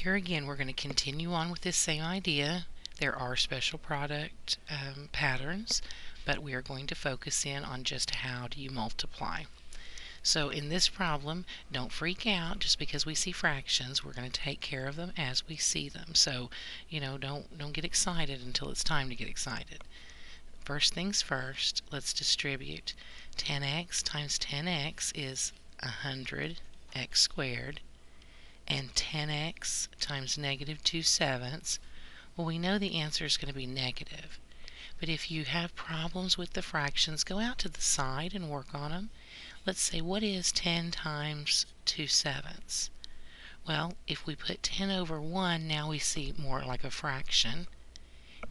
Here again, we're going to continue on with this same idea. There are special product patterns, but we are going to focus in on just how do you multiply. So in this problem, don't freak out just because we see fractions. We're going to take care of them as we see them. So, don't get excited until it's time to get excited. First things first, let's distribute. 10x times 10x is 100x squared. And 10x times negative 2/7, well, we know the answer is going to be negative. But if you have problems with the fractions, go out to the side and work on them. Let's say, what is 10 times 2/7? Well, if we put 10 over 1, now we see more like a fraction.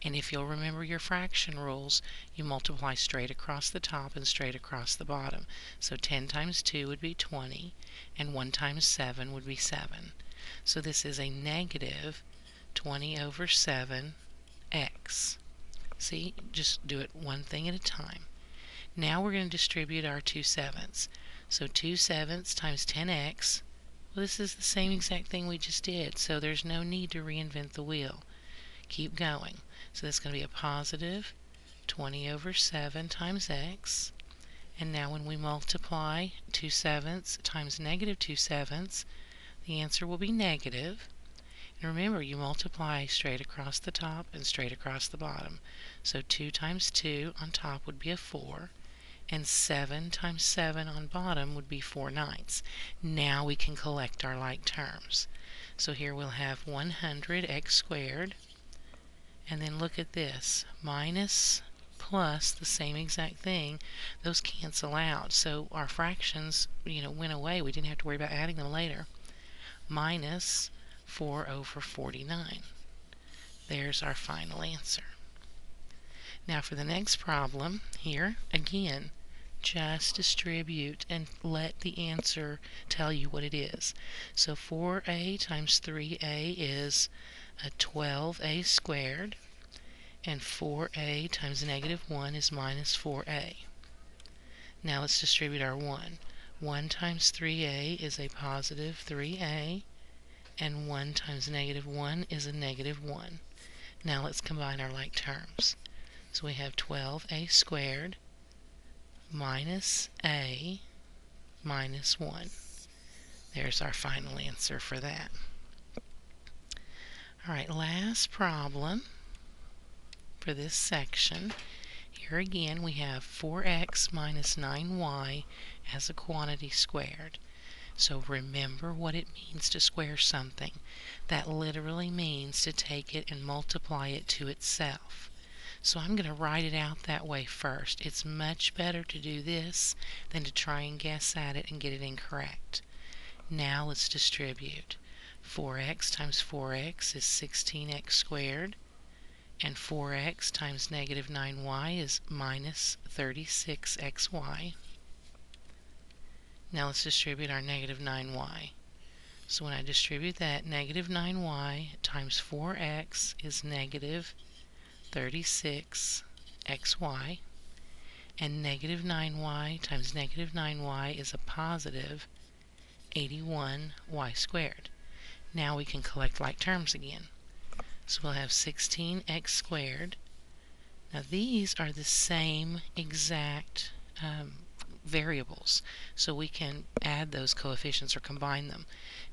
And if you'll remember your fraction rules, you multiply straight across the top and straight across the bottom. So 10 times 2 would be 20, and 1 times 7 would be 7. So this is a negative 20 over 7x. See, just do it one thing at a time. Now we're going to distribute our 2/7. So 2/7 times 10x, well, this is the same exact thing we just did, so there's no need to reinvent the wheel. Keep going. So that's going to be a positive 20 over 7 times x. And now when we multiply 2/7 times negative 2/7, the answer will be negative. And remember, you multiply straight across the top and straight across the bottom. So 2 times 2 on top would be a 4. And 7 times 7 on bottom would be 4/9. Now we can collect our like terms. So here we'll have 100x squared. And then look at this, minus plus the same exact thing, those cancel out. So our fractions, went away. We didn't have to worry about adding them later. Minus 4 over 49. There's our final answer. Now for the next problem, here again, just distribute and let the answer tell you what it is. So 4a times 3a is a 12a squared, and 4a times negative 1 is minus 4a. Now let's distribute our 1. 1 times 3a is a positive 3a, and 1 times negative 1 is a negative 1. Now let's combine our like terms. So we have 12a squared minus a minus 1. There's our final answer for that. Alright, last problem for this section. Here again we have 4x minus 9y as a quantity squared. So remember what it means to square something. That literally means to take it and multiply it to itself. So I'm going to write it out that way first. It's much better to do this than to try and guess at it and get it incorrect. Now let's distribute. 4x times 4x is 16x squared, and 4x times negative 9y is minus 36xy. Now let's distribute our negative 9y. So when I distribute that, negative 9y times 4x is negative 36xy, and negative 9y times negative 9y is a positive 81y squared. Now we can collect like terms again. So we'll have 16x squared. Now these are the same exact variables, so we can add those coefficients or combine them.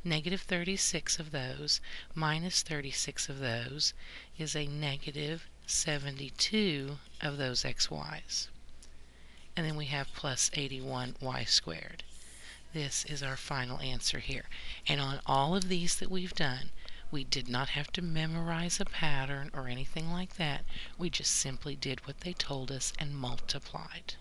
Negative 36 of those minus 36 of those is a negative 72 of those xy's. And then we have plus 81y squared. This is our final answer here. And on all of these that we've done, we did not have to memorize a pattern or anything like that. We just simply did what they told us and multiplied.